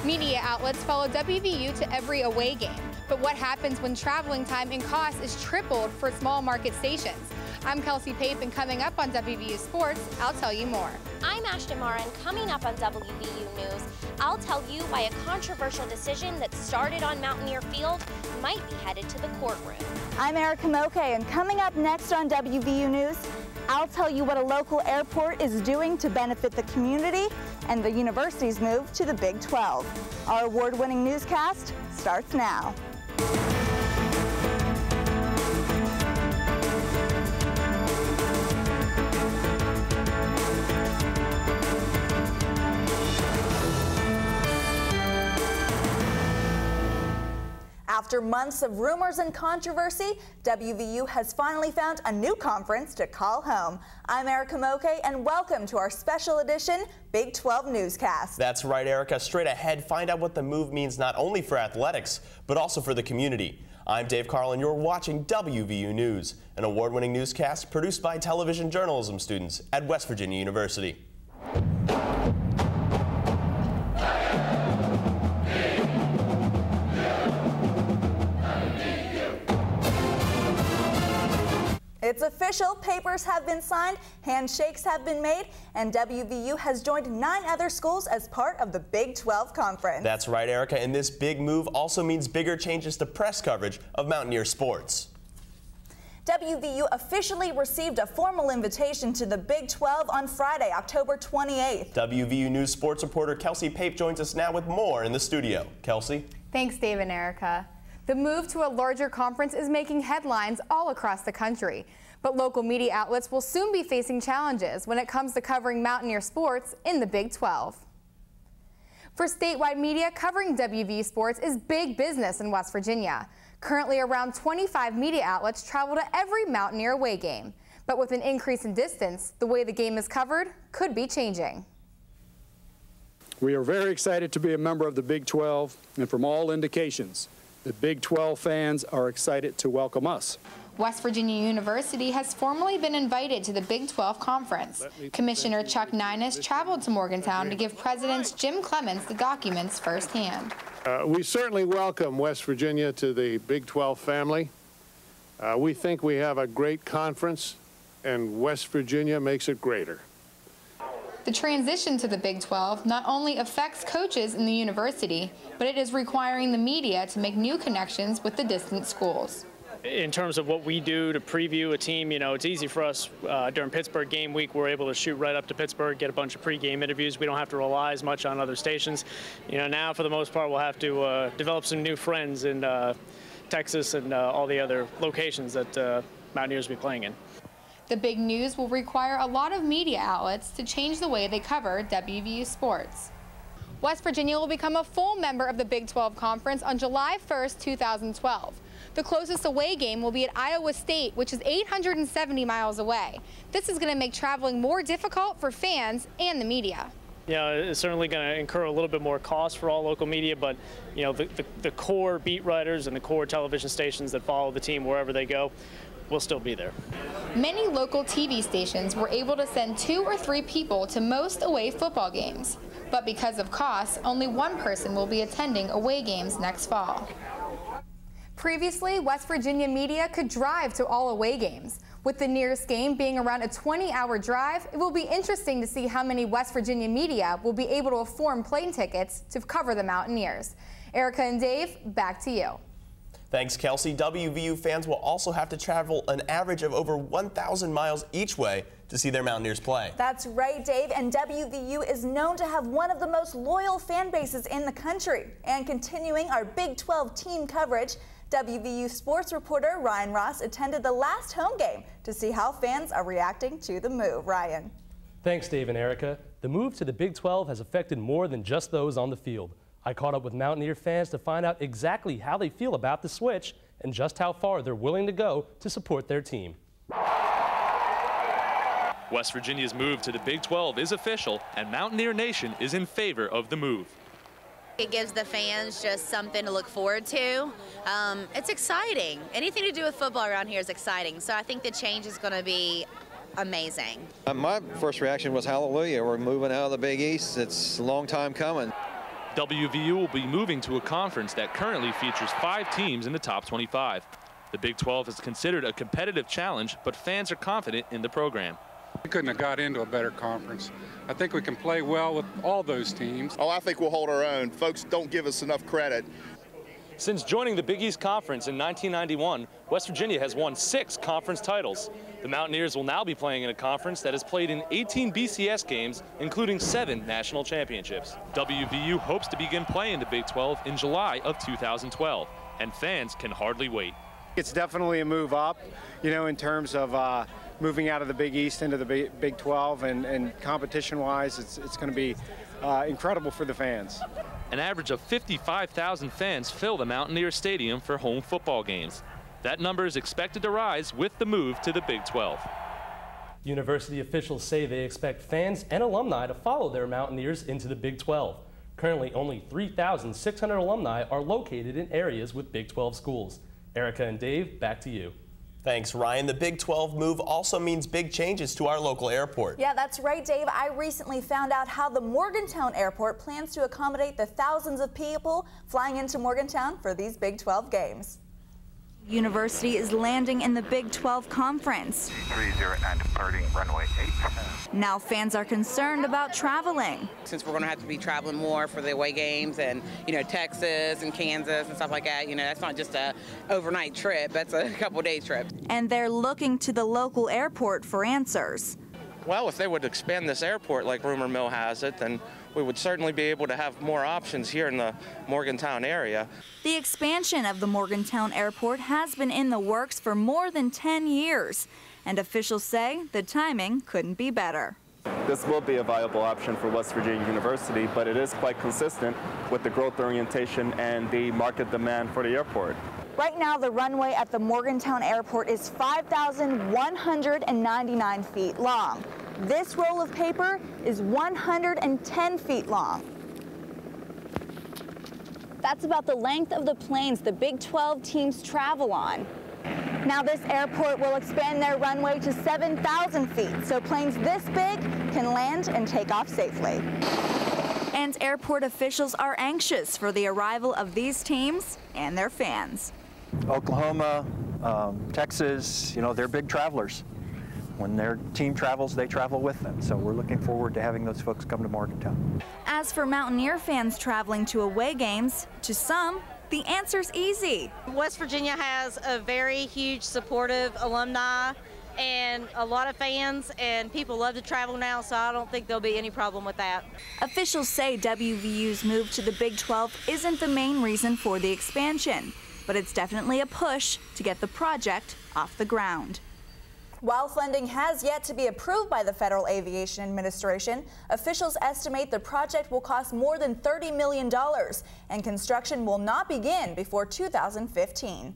Media outlets follow WVU to every away game. But what happens when traveling time and cost is tripled for small market stations? I'm Kelsey Pape, and coming up on WVU Sports, I'll tell you more. I'm Ashton Mara, and coming up on WVU News, I'll tell you why a controversial decision that started on Mountaineer Field might be headed to the courtroom. I'm Erica Moke, and coming up next on WVU News, I'll tell you what a local airport is doing to benefit the community and the university's move to the Big 12. Our award-winning newscast starts now. After months of rumors and controversy, WVU has finally found a new conference to call home. I'm Erica Moke, and welcome to our special edition Big 12 newscast. That's right, Erica. Straight ahead, find out what the move means not only for athletics, but also for the community. I'm Dave Carl, and you're watching WVU News, an award-winning newscast produced by television journalism students at West Virginia University. It's official. Papers have been signed, handshakes have been made, and WVU has joined 9 other schools as part of the Big 12 Conference. That's right, Erica, and this big move also means bigger changes to press coverage of Mountaineer sports. WVU officially received a formal invitation to the Big 12 on Friday, October 28th. WVU News sports reporter Kelsey Pape joins us now with more in the studio. Kelsey? Thanks, Dave and Erica. The move to a larger conference is making headlines all across the country. But local media outlets will soon be facing challenges when it comes to covering Mountaineer sports in the Big 12. For statewide media, covering WVU sports is big business in West Virginia. Currently, around 25 media outlets travel to every Mountaineer away game. But with an increase in distance, the way the game is covered could be changing. We are very excited to be a member of the Big 12, and from all indications, the Big 12 fans are excited to welcome us. West Virginia University has formally been invited to the Big 12 Conference. Commissioner Chuck Ninus traveled to Morgantown to give President Jim Clements the documents firsthand. We certainly welcome West Virginia to the Big 12 family. We think we have a great conference, and West Virginia makes it greater. The transition to the Big 12 not only affects coaches in the university, but it is requiring the media to make new connections with the distant schools. In terms of what we do to preview a team, you know, it's easy for us during Pittsburgh game week. We're able to shoot right up to Pittsburgh, get a bunch of pregame interviews. We don't have to rely as much on other stations. You know, now for the most part, we'll have to develop some new friends in Texas and all the other locations that Mountaineers will be playing in. The big news will require a lot of media outlets to change the way they cover WVU sports. West Virginia will become a full member of the Big 12 Conference on July 1st, 2012. The closest away game will be at Iowa State, which is 870 miles away. This is going to make traveling more difficult for fans and the media. Yeah, it's certainly going to incur a little bit more cost for all local media, but you know, the core beat writers and the core television stations that follow the team wherever they go will still be there. Many local TV stations were able to send 2 or 3 people to most away football games. But because of costs, only one person will be attending away games next fall. Previously, West Virginia media could drive to all away games. With the nearest game being around a 20-hour drive, it will be interesting to see how many West Virginia media will be able to afford plane tickets to cover the Mountaineers. Erica and Dave, back to you. Thanks, Kelsey. WVU fans will also have to travel an average of over 1,000 miles each way to see their Mountaineers play. That's right, Dave, and WVU is known to have one of the most loyal fan bases in the country. And continuing our Big 12 team coverage, WVU sports reporter Ryan Ross attended the last home game to see how fans are reacting to the move. Ryan. Thanks, Dave and Erica. The move to the Big 12 has affected more than just those on the field. I caught up with Mountaineer fans to find out exactly how they feel about the switch and just how far they're willing to go to support their team. West Virginia's move to the Big 12 is official, and Mountaineer Nation is in favor of the move. It gives the fans just something to look forward to. It's exciting. Anything to do with football around here is exciting, so I think the change is going to be amazing. My first reaction was hallelujah. We're moving out of the Big East. It's a long time coming. WVU will be moving to a conference that currently features 5 teams in the top 25. The Big 12 is considered a competitive challenge, but fans are confident in the program. We couldn't have got into a better conference. I think we can play well with all those teams. Oh, I think we'll hold our own. Folks don't give us enough credit. Since joining the Big East Conference in 1991, West Virginia has won 6 conference titles. The Mountaineers will now be playing in a conference that has played in 18 BCS games, including 7 national championships. WVU hopes to begin playing the Big 12 in July of 2012, and fans can hardly wait. It's definitely a move up, you know, in terms of moving out of the Big East into the Big 12, and competition-wise, it's going to be incredible for the fans. An average of 55,000 fans fill the Mountaineer Stadium for home football games. That number is expected to rise with the move to the Big 12. University officials say they expect fans and alumni to follow their Mountaineers into the Big 12. Currently, only 3,600 alumni are located in areas with Big 12 schools. Erica and Dave, back to you. Thanks, Ryan. The Big 12 move also means big changes to our local airport. Yeah, that's right, Dave. I recently found out how the Morgantown Airport plans to accommodate the thousands of people flying into Morgantown for these Big 12 games. University is landing in the Big 12 Conference. 30 and departing runway 8. Now fans are concerned about traveling. Since we're going to have to be traveling more for the away games and, you know, Texas and Kansas and stuff like that, you know, that's not just a overnight trip, that's a couple-day trip. And they're looking to the local airport for answers. Well, if they would expand this airport like rumor mill has it, then we would certainly be able to have more options here in the Morgantown area. The expansion of the Morgantown Airport has been in the works for more than 10 years, and officials say the timing couldn't be better. This will be a viable option for West Virginia University, but it is quite consistent with the growth orientation and the market demand for the airport. Right now, the runway at the Morgantown Airport is 5,199 feet long. This roll of paper is 110 feet long. That's about the length of the planes the Big 12 teams travel on. Now this airport will expand their runway to 7,000 feet, so planes this big can land and take off safely. And airport officials are anxious for the arrival of these teams and their fans. Oklahoma, Texas, you know, they're big travelers. When their team travels, they travel with them. So we're looking forward to having those folks come to Morgantown. As for Mountaineer fans traveling to away games, to some, the answer's easy. West Virginia has a very huge supportive alumni and a lot of fans, and people love to travel now, so I don't think there'll be any problem with that. Officials say WVU's move to the Big 12 isn't the main reason for the expansion, but it's definitely a push to get the project off the ground. While funding has yet to be approved by the Federal Aviation Administration, officials estimate the project will cost more than $30 million, and construction will not begin before 2015.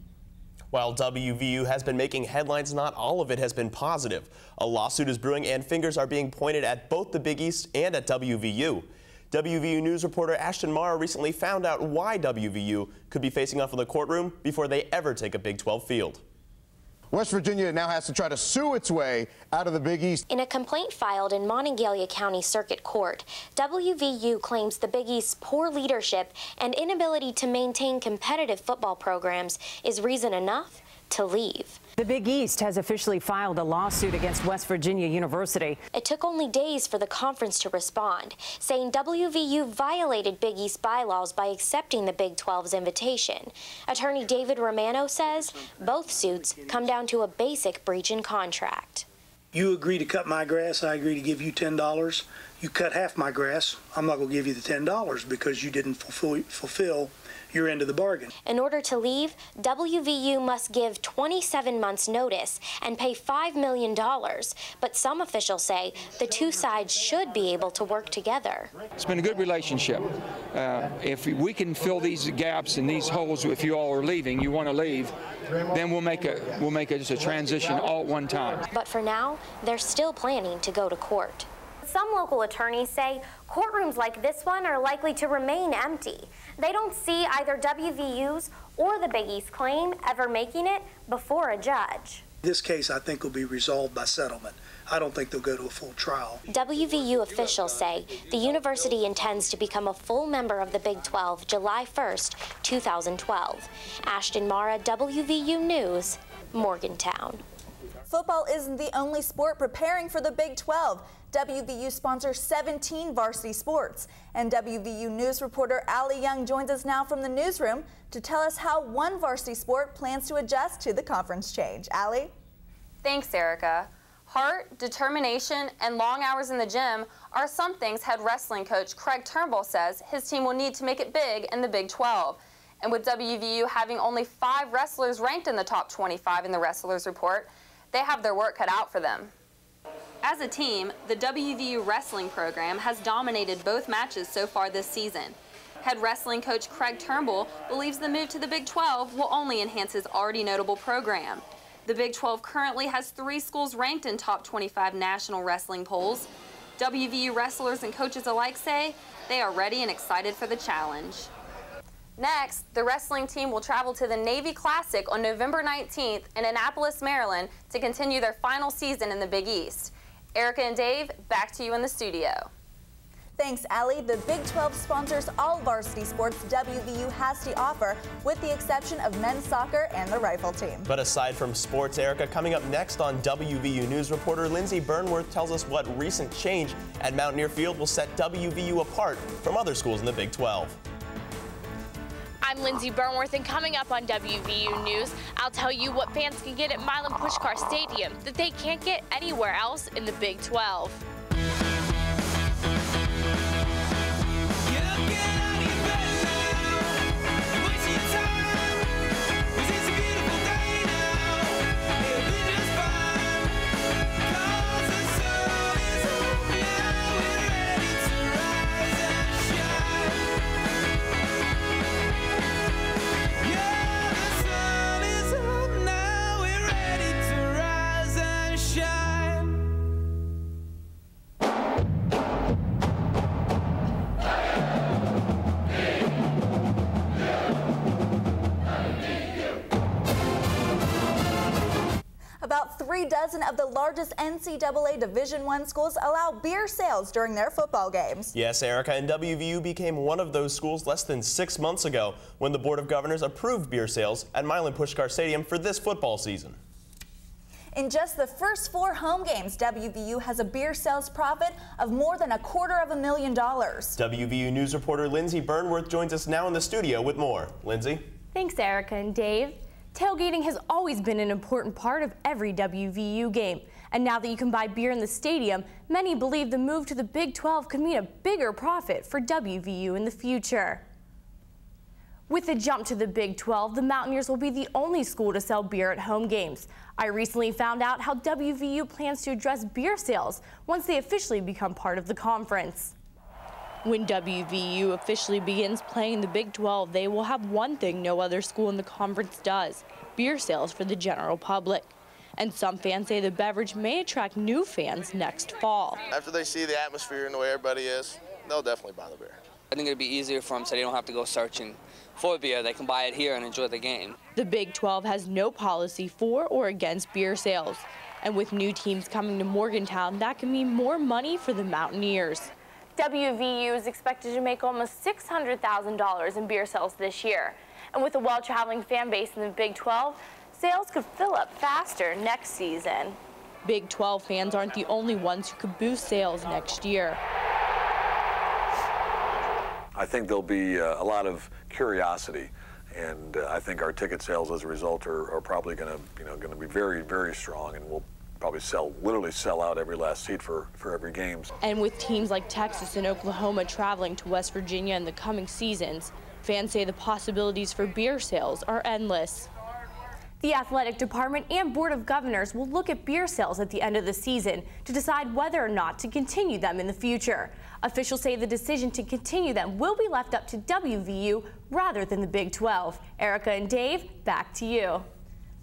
While WVU has been making headlines, not all of it has been positive. A lawsuit is brewing and fingers are being pointed at both the Big East and at WVU. WVU News reporter Ashton Mara recently found out why WVU could be facing off in the courtroom before they ever take a Big 12 field. West Virginia now has to try to sue its way out of the Big East. In a complaint filed in Monongalia County Circuit Court, WVU claims the Big East's poor leadership and inability to maintain competitive football programs is reason enough to leave. The Big East has officially filed a lawsuit against West Virginia University. It took only days for the conference to respond, saying WVU violated Big East bylaws by accepting the Big 12's invitation. Attorney David Romano says both suits come down to a basic breach in contract. You agree to cut my grass, I agree to give you $10. You cut half my grass, I'm not going to give you the $10 because you didn't fulfill your end of the bargain. In order to leave, WVU must give 27 months' notice and pay $5 million. But some officials say the two sides should be able to work together. It's been a good relationship. If we can fill these gaps and these holes, if you all are leaving, you want to leave, then we'll make just a transition all at one time. But for now, they're still planning to go to court. Some local attorneys say courtrooms like this one are likely to remain empty. They don't see either WVU's or the Big East claim ever making it before a judge. This case, I think, will be resolved by settlement. I don't think they'll go to a full trial. WVU officials say the university intends to become a full member of the Big 12 July 1st, 2012. Ashton Mara, WVU News, Morgantown. Football isn't the only sport preparing for the Big 12. WVU sponsors 17 varsity sports. And WVU News reporter Allie Young joins us now from the newsroom to tell us how one varsity sport plans to adjust to the conference change. Allie? Thanks, Erica. Heart, determination, and long hours in the gym are some things head wrestling coach Craig Turnbull says his team will need to make it big in the Big 12. And with WVU having only 5 wrestlers ranked in the top 25 in the Wrestlers Report, they have their work cut out for them. As a team, the WVU wrestling program has dominated both matches so far this season. Head wrestling coach Craig Turnbull believes the move to the Big 12 will only enhance his already notable program. The Big 12 currently has 3 schools ranked in top 25 national wrestling polls. WVU wrestlers and coaches alike say they are ready and excited for the challenge. Next, the wrestling team will travel to the Navy Classic on November 19th in Annapolis, Maryland to continue their final season in the Big East. Erica and Dave, back to you in the studio. Thanks, Allie. The Big 12 sponsors all varsity sports WVU has to offer, with the exception of men's soccer and the rifle team. But aside from sports, Erica, coming up next on WVU News, reporter Lindsay Burnworth tells us what recent change at Mountaineer Field will set WVU apart from other schools in the Big 12. I'm Lindsay Burnworth, and coming up on WVU News, I'll tell you what fans can get at Milan Puskar Stadium that they can't get anywhere else in the Big 12. About 3 dozen of the largest NCAA Division I schools allow beer sales during their football games. Yes, Erica, and WVU became one of those schools less than 6 months ago when the Board of Governors approved beer sales at Milan Puskar Stadium for this football season. In just the first 4 home games, WVU has a beer sales profit of more than $250,000. WVU News reporter Lindsay Burnworth joins us now in the studio with more. Lindsay? Thanks, Erica and Dave. Tailgating has always been an important part of every WVU game. And now that you can buy beer in the stadium, many believe the move to the Big 12 could mean a bigger profit for WVU in the future. With the jump to the Big 12, the Mountaineers will be the only school to sell beer at home games. I recently found out how WVU plans to address beer sales once they officially become part of the conference. When WVU officially begins playing the Big 12, they will have one thing no other school in the conference does: beer sales for the general public. And some fans say the beverage may attract new fans next fall. After they see the atmosphere and the way everybody is, they'll definitely buy the beer. I think it'd be easier for them so they don't have to go searching for beer. They can buy it here and enjoy the game. The Big 12 has no policy for or against beer sales. And with new teams coming to Morgantown, that can mean more money for the Mountaineers. WVU is expected to make almost $600,000 in beer sales this year. And with a well-traveling fan base in the Big 12, sales could fill up faster next season. Big 12 fans aren't the only ones who could boost sales next year. I think there'll be a lot of curiosity, and I think our ticket sales as a result are probably going to be very, very strong, and we'll probably literally sell out every last seat for every game. And with teams like Texas and Oklahoma traveling to West Virginia in the coming seasons, fans say the possibilities for beer sales are endless. The athletic department and Board of Governors will look at beer sales at the end of the season to decide whether or not to continue them in the future. Officials say the decision to continue them will be left up to WVU rather than the Big 12. Erica and Dave, back to you.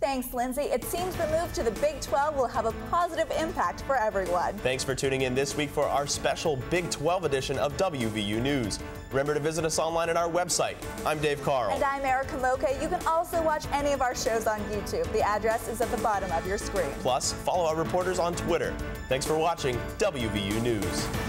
Thanks, Lindsay. It seems the move to the Big 12 will have a positive impact for everyone. Thanks for tuning in this week for our special Big 12 edition of WVU News. Remember to visit us online at our website. I'm Dave Carl. And I'm Erica Mocha. You can also watch any of our shows on YouTube. The address is at the bottom of your screen. Plus, follow our reporters on Twitter. Thanks for watching WVU News.